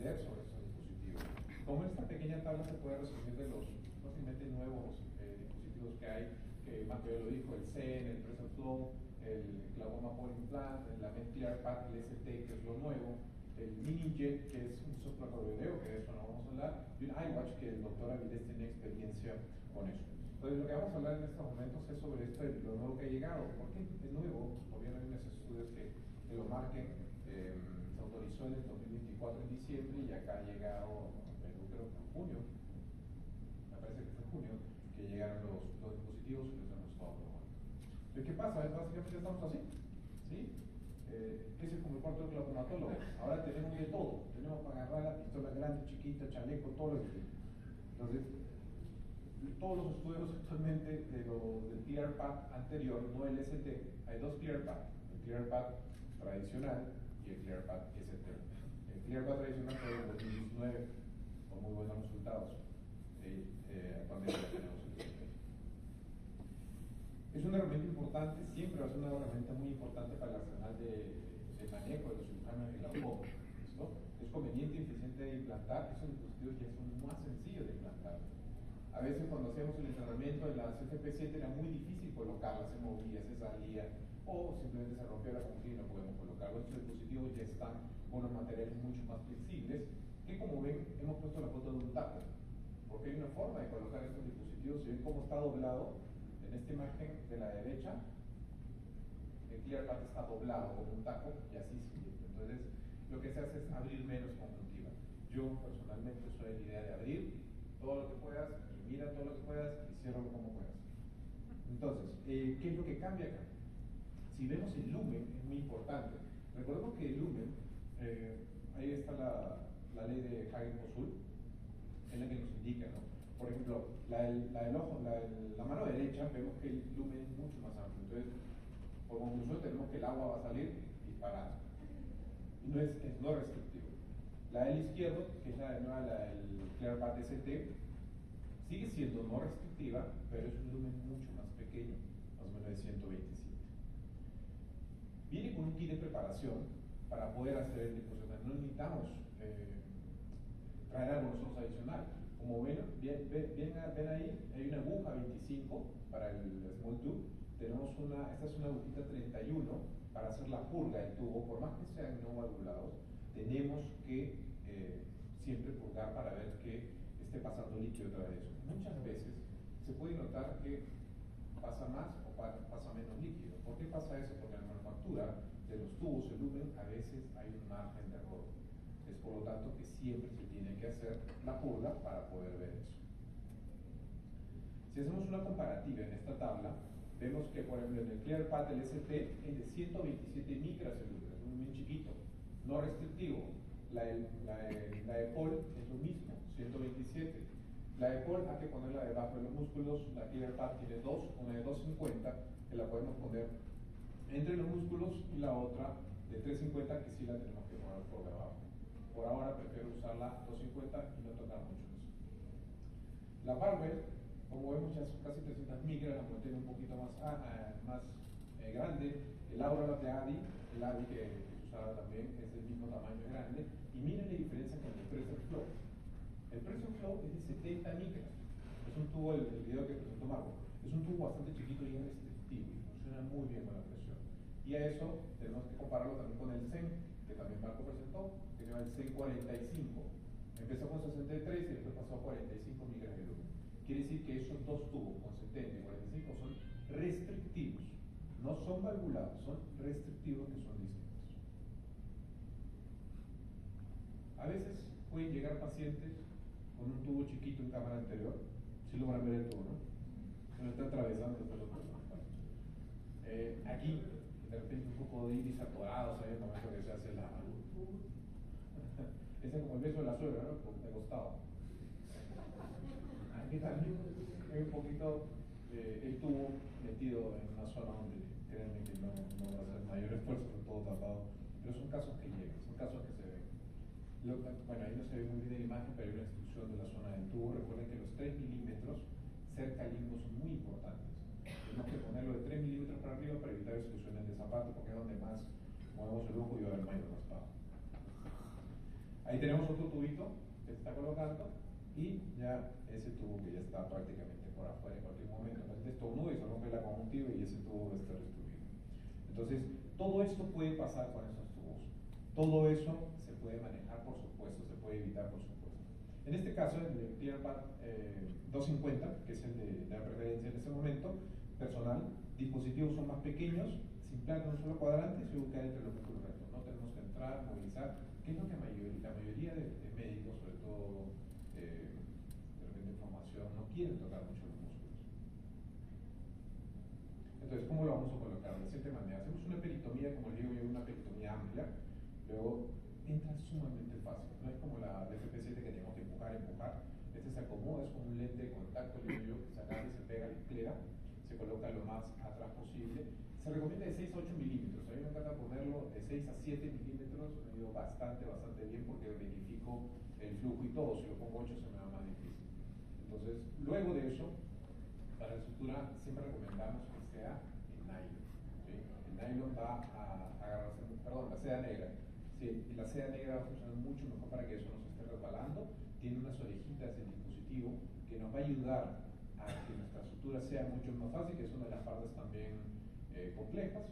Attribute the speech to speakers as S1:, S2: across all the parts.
S1: aprender sobre estos dispositivos. Como en esta pequeña tabla se puede resumir de los básicamente nuevos dispositivos que hay, que Mateo lo dijo, el CEN, el Pressure Flow, el Glaucoma Point Implant, la MedClearPad, el ST, que es lo nuevo, el MiniJet, que es un soplacardiogreo, que de eso no vamos a hablar, y un iWatch, que el doctor Avilés tiene experiencia con eso. Entonces, lo que vamos a hablar en estos momentos es sobre lo nuevo que ha llegado. ¿Por qué es nuevo? Todavía no hay unos estudios que lo marquen. Se autorizó en el 2024 en diciembre y acá ha llegado, creo que en junio, me parece que fue en junio, que llegaron los dispositivos y los hemos estado probando. ¿Qué pasa? Básicamente estamos así, ¿sí? Ese es como el cuarto del glaucomatólogo. Ahora tenemos de todo. Tenemos para agarrar la pistola grande, chiquita, chaleco, todo lo que tiene. Entonces, todos los estudios actualmente del ClearPad anterior, no el ST, hay dos ClearPad. El ClearPad tradicional y el ClearPad ST. El ClearPad tradicional fue en 2019 con muy buenos resultados. Actualmente ya tenemos el ST. Es una herramienta importante, siempre va a ser una herramienta muy importante para el arsenal de manejo de los cirujanos en glaucoma. Es conveniente y eficiente de implantar, esos dispositivos ya son más sencillos de implantar. A veces cuando hacíamos el entrenamiento de la CFP7 era muy difícil colocarla, se movía, se salía, o simplemente se rompió la conjuntiva y no podemos colocarlo. Estos dispositivos ya están con unos materiales mucho más flexibles, que como ven, hemos puesto la foto de un taco, porque hay una forma de colocar estos dispositivos. Si ven cómo está doblado, en esta imagen de la derecha, el ClearPad está doblado como un taco y así sigue. Entonces, lo que se hace es abrir menos conjuntiva. Yo personalmente soy de la idea de abrir todo lo que puedas y mira todo lo que puedas y ciérralo como puedas. Entonces, ¿qué es lo que cambia acá? Si vemos el lumen, es muy importante. Recordemos que el lumen, ahí está la ley de Hagen-Posul, es la que nos indica, ¿no? Por ejemplo, la del ojo, la mano derecha, vemos que el lumen es mucho más amplio. Entonces, por conclusión, tenemos que el agua va a salir disparada. Y no es restrictivo. La del izquierdo, que es la del ClearPad ST, sigue siendo no restrictiva, pero es un lumen mucho más pequeño, más o menos de 127. Viene con un kit de preparación para poder hacer el dispositivo. No necesitamos traer algo nosotros adicional. Como ven ahí, hay una aguja 25 para el small tube. Esta es una agujita 31 para hacer la purga del tubo. Por más que sean no valvulados, tenemos que siempre purgar para ver que esté pasando líquido a través de eso. Muchas veces se puede notar que pasa más o pasa menos líquido. ¿Por qué pasa eso? Porque en la manufactura de los tubos, el lumen, a veces hay un margen de error. Es por lo tanto que siempre se tiene que hacer la purga para poder ver eso. Si hacemos una comparativa en esta tabla, vemos que, por ejemplo, en el ClearPad, el ST es de 127 micras el lumen, es muy chiquito, no restrictivo. La de Paul es lo mismo, 127. La de Paul hay que ponerla debajo de los músculos. La ClearPad tiene dos, una de 250, que la podemos poner entre los músculos, y la otra de 350, que sí la tenemos que poner por debajo. Por ahora prefiero usar la 250 y no tocar mucho eso. La Barbell, como vemos, ya son casi 300 micras, la mantiene un poquito más grande. El Aura de ADI, el ADI que se usaba también, es del mismo tamaño, grande. Y miren la diferencia con el Pressure Flow. El Pressure Flow es de 70 micras. Es un tubo, el video que presentó Marco, es un tubo bastante chiquito y es restrictivo y funciona muy bien con la presión. Y a eso tenemos que compararlo también con el CEN, que también Marco presentó, que se llama el CEN 45. Empezó con 63 y después pasó a 45 micras de lumen. Quiere decir que esos dos tubos con 70 y 45 son restrictivos. No son valvulados, son restrictivos, que son distintos. A veces pueden llegar pacientes con un tubo chiquito en cámara anterior, si logran ver el tubo, ¿no? Se lo está atravesando, después lo aquí, de repente un poco de iris atorados, hay un momento que se hace la... Ese es como el beso de la suegra, ¿no? De costado. Aquí también hay un poquito el tubo metido en una zona donde créanme que no va a ser mayor esfuerzo, con todo tapado, pero son casos que llegan, son casos que se ven. Bueno, ahí no se ve muy bien la imagen, pero hay una extrusión de la zona del tubo. Recuerden que los 3 milímetros cerca al limbo son muy importantes. Tenemos que ponerlo de 3 milímetros para arriba para evitar extrusiones de zapato, porque es donde más movemos el ojo y va a haber mayor raspado. Ahí tenemos otro tubito que se está colocando y ya ese tubo que ya está prácticamente por afuera en cualquier momento. Entonces estornuda y se rompe la conjuntiva y ese tubo va a estar destruido. Entonces, todo esto puede pasar con esos tubos. Todo eso se puede manejar, por supuesto, se puede evitar, por supuesto. En este caso, el de ClearPad 250, que es el de la preferencia en este momento, personal, dispositivos son más pequeños, se implanta un solo cuadrante y se ubica entre los músculos rectos. No tenemos que entrar, movilizar, que es lo que la mayoría de médicos, sobre todo de repente en formación, no quieren tocar mucho los músculos. Entonces, ¿cómo lo vamos a colocar? De cierta manera, hacemos una peritomía, como les digo yo, una peritomía amplia, luego entra sumamente fácil, no es como la FP7 que tenemos que empujar, este se acomoda, es como un lente de contacto, le digo yo, que se agarra y se pega a la esclera, se coloca lo más atrás posible, se recomienda de 6 a 8 milímetros, a mí me encanta ponerlo de 6 a 7 milímetros, me digo bastante bien porque verifico el flujo y todo, si lo pongo 8 se me va más difícil. Entonces, luego de eso, para la sutura siempre recomendamos que sea en nylon, ¿sí? El nylon va a agarrarse, perdón, la seda negra. Sí, la seda negra va a funcionar mucho mejor para que eso no se esté resbalando. Tiene unas orejitas el dispositivo que nos va a ayudar a que nuestra sutura sea mucho más fácil, que es una de las partes también complejas.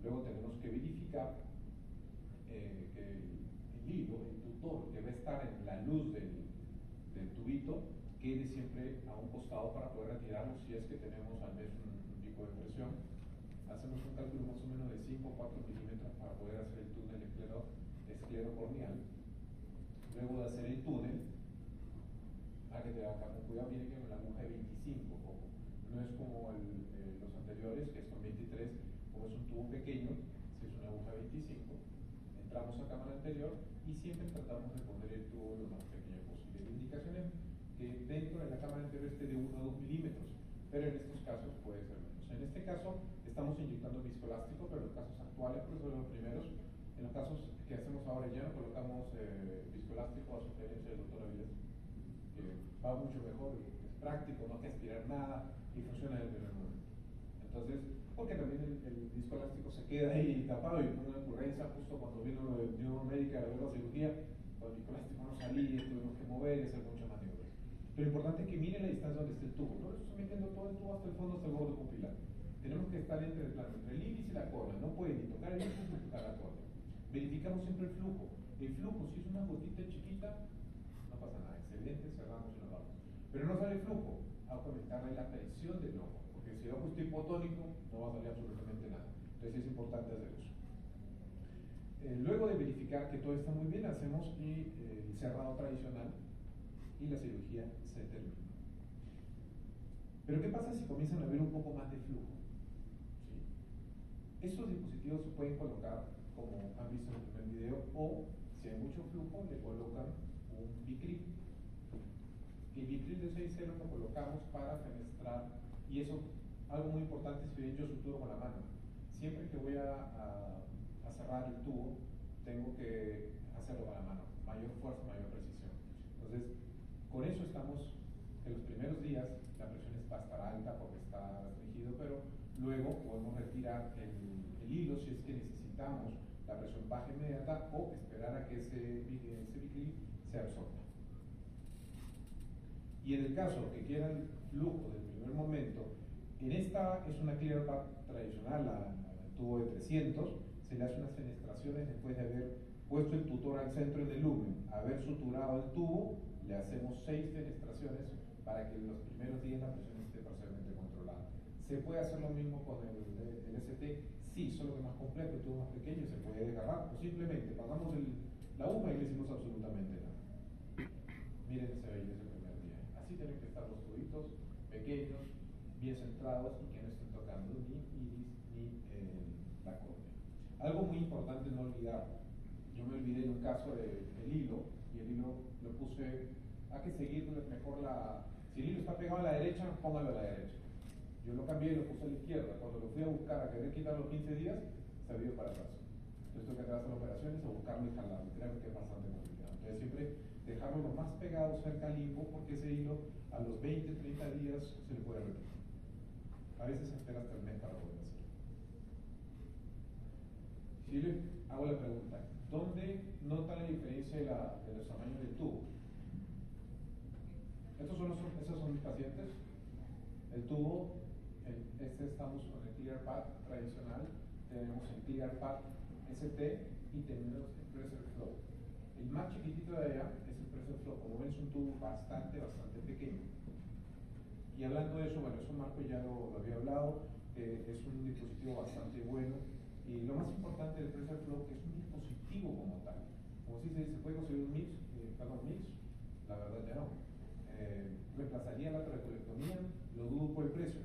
S1: Luego tenemos que verificar que el hilo, el tutor que va a estar en la luz del tubito, quede siempre a un costado para poder retirarlo si es que tenemos al menos un tipo de presión. Hacemos un cálculo más o menos de 5 o 4 milímetros para poder hacer el túnel esclerocorneal. Luego de hacer el túnel, hay que tener con cuidado, viene que con la aguja de 25, ojo. No es como los anteriores, que son 23, como es un tubo pequeño, si es una aguja 25, entramos a cámara anterior y siempre tratamos de poner el tubo lo más pequeño posible. La indicación es que dentro de la cámara anterior esté de 1 a 2 milímetros, pero en estos casos puede ser menos. En este caso estamos inyectando viscoelástico, pero en los casos actuales, por eso los primeros, en los casos que hacemos ahora ya no colocamos viscoelástico a sugerencia del doctor Avilés, que va mucho mejor y es práctico, no hay que aspirar nada y funciona en el primer momento. Entonces, porque también el viscoelástico se queda ahí tapado y con una ocurrencia justo cuando vino una médica a ver la cirugía, cuando el viscoelástico no salía, tuvimos que mover y hacer muchas maniobras. Pero lo importante es que miren la distancia donde está el tubo, no estoy metiendo todo el tubo hasta el fondo, hasta el borde pupilar. Tenemos que estar entre el iris y la córnea, no puede ni tocar el iris ni tocar la córnea. Verificamos siempre el flujo. El flujo, si es una gotita chiquita, no pasa nada, excelente, cerramos y nos vamos. Pero no sale flujo, hay que aumentarle la presión del ojo, porque si el ojo está hipotónico, no va a salir absolutamente nada. Entonces es importante hacer eso. Luego de verificar que todo está muy bien, hacemos el cerrado tradicional y la cirugía se termina. Pero ¿qué pasa si comienzan a ver un poco más de flujo? ¿Sí? Estos dispositivos se pueden colocar, como han visto en el primer video, o si hay mucho flujo, le colocan un bicril. El bicril de 6.0 lo colocamos para fenestrar, y eso, algo muy importante, si bien yo suturo con la mano, siempre que voy a cerrar el tubo, tengo que hacerlo con la mano, mayor fuerza, mayor precisión. Entonces, con eso estamos, en los primeros días, la presión va a estar alta porque está restringido, pero luego podemos retirar el hilo si es que necesitamos la presión baja inmediata o esperar a que ese bicril se absorba. Y en el caso que quieran flujo del primer momento, en esta es una ClearPad tradicional, el tubo de 300, se le hace unas fenestraciones después de haber puesto el tutor al centro del lumen, haber suturado el tubo, le hacemos 6 fenestraciones para que en los primeros días la presión esté parcialmente controlada. ¿Se puede hacer lo mismo con el ST? Sí, solo que más complejo, el tubo más pequeño, se puede desgarrar, o simplemente pasamos la aguja y le hicimos absolutamente nada. Miren esa belleza el primer día. Así tienen que estar los tubitos pequeños, bien centrados y que no estén tocando ni iris ni la córnea. Algo muy importante no olvidar, yo me olvidé en un caso del hilo, y el hilo lo puse, hay que seguir mejor si el hilo está pegado a la derecha, póngalo a la derecha. Yo lo cambié y lo puse a la izquierda. Cuando lo fui a buscar a querer quitar los 15 días, se vio para atrás. Entonces tuve que hacer operaciones o buscarlo y jalarlo. Creo que es bastante complicado. Entonces siempre dejarlo lo más pegado cerca al limbo, porque ese hilo a los 20, 30 días se le puede retirar. A veces se espera hasta el mes para poder hacerlo. Si le hago la pregunta, ¿Dónde nota la diferencia de los tamaños del tubo? Esos son mis pacientes. El tubo, estamos con el ClearPad tradicional, tenemos el ClearPad ST y tenemos el Pressure Flow. El más chiquitito de allá es el Pressure Flow, como ven es un tubo bastante pequeño. Y hablando de eso, bueno, eso Marco ya lo había hablado, es un dispositivo bastante bueno. Y lo más importante del Pressure Flow, que es un dispositivo como tal. Como si se puede conseguir un mix, la verdad ya no. Reemplazaría la trabeculectomía, lo dudo por el precio,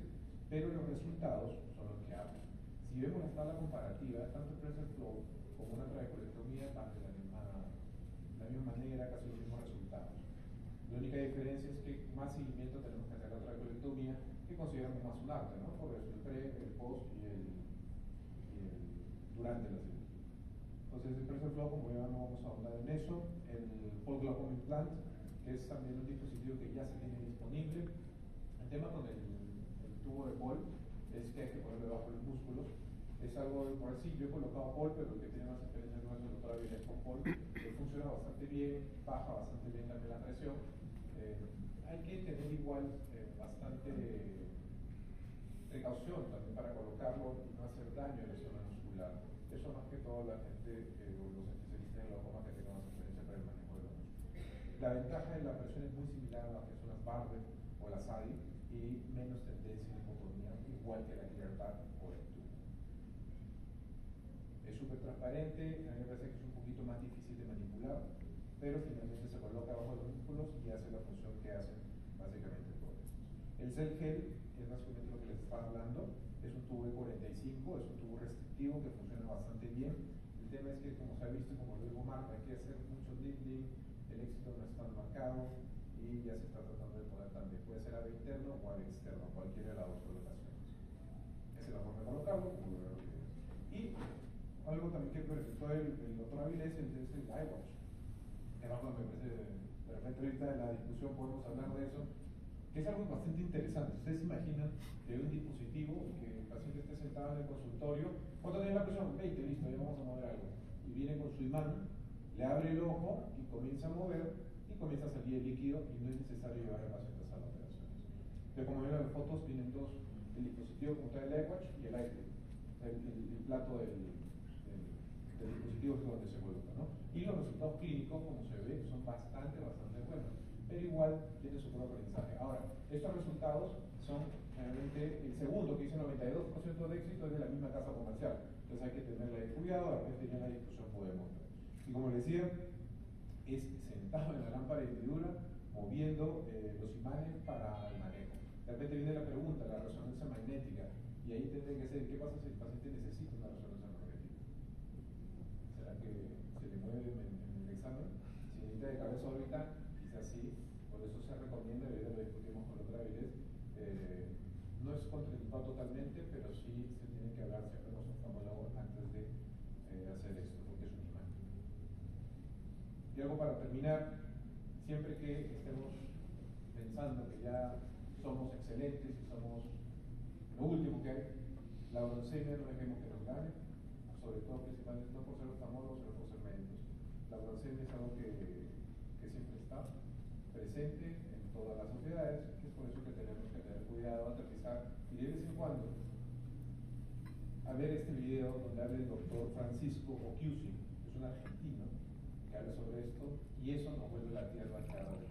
S1: pero los resultados son los que hablan. Si vemos la tabla comparativa, tanto el Pressure Flow como una trabeculectomía van de la misma manera, casi los mismos resultados. La única diferencia es que más seguimiento tenemos que hacer la trabeculectomía, que consideramos más un arte, ¿no? Por eso el pre, el post y el durante la cirugía. Entonces el Pressure Flow, como ya no vamos a ahondar en eso, el Pole Glaucoma Implant, que es también un dispositivo que ya se tiene disponible. El tema con el tubo de Pole es que hay que ponerlo debajo de los músculos. Es algo, por así, yo he colocado Pole, pero el que tiene más experiencia no es el doctor Avilés con Pole, que funciona bastante bien, baja bastante bien también la presión. Hay que tener igual bastante precaución también para colocarlo y no hacer daño a la zona muscular. Eso más que todo la gente o los especialistas en glaucoma que tengan más experiencia para el manejo de los músculos. La ventaja de la presión es muy similar a las que son las Barber o las ADI y menos tendencia a hipotonía, igual que la ClearPad o el tubo. Es súper transparente, a mí me parece que es un poquito más difícil de manipular, pero finalmente se coloca bajo los músculos y hace la función que hacen básicamente todos. El Cell Gel, que es básicamente lo que les estaba hablando, es un tubo E45, es un tubo restrictivo que funciona bastante bien. El tema es que, como se ha visto, como lo dijo Marco, hay que hacer mucho lifting, el éxito no está marcado y ya se está tratando de poner también, puede ser AVE interno o AVE externo, cualquiera de las dos colocaciones. Esa es la forma de colocarlo, como lo veo que es. Y algo también que presentó el doctor Avilés es el iWatch. Me parece, de repente ahorita en la discusión podemos hablar de eso, que es algo bastante interesante. Ustedes se imaginan que hay un dispositivo que el paciente esté sentado en el consultorio, ¿cuánto tiene la presión? 20, listo, ya vamos a mover algo. Y viene con su imán, le abre el ojo y comienza a mover y comienza a salir el líquido y no es necesario llevar al paciente a sala de operaciones. Pero como ven en las fotos, vienen dos, el dispositivo como tal, el iWatch y el iPad, el plato del dispositivo que es donde se coloca, ¿no? Y los resultados clínicos, como se ve, son bastante buenos, pero igual tiene su propio aprendizaje. Ahora, estos resultados son realmente el segundo, que dice 92% de éxito, es de la misma casa comercial. Entonces hay que tenerla de cuidado, de repente ya en la discusión podemos ver. Y como les decía, es sentado en la lámpara de hendidura, moviendo los imanes para el manejo. De repente viene la pregunta, la resonancia magnética, y ahí tendré que ser, ¿qué pasa si el paciente necesita una resonancia magnética? ¿Será que se le mueve en el examen? Si necesita de cabeza órbita, quizás sí, por eso se recomienda, y lo discutimos con otra vez, no es contraindicado totalmente, pero sí se tiene que hablar siempre con su oftalmólogo antes de hacer esto, porque es un imán. Y algo para terminar, siempre que estemos pensando que ya somos excelentes y somos lo último que hay, la broncelia no dejemos que nos gane, sobre todo principalmente no por ser oftalmólogos, sino por ser médicos. La broncelia es algo que siempre está presente en todas las sociedades, que es por eso que tenemos que tener cuidado, aterrizar y de vez en cuando a ver este video donde habla el doctor Francisco Occhiusi, que es un argentino que habla sobre esto, y eso nos vuelve la tierra cada vez.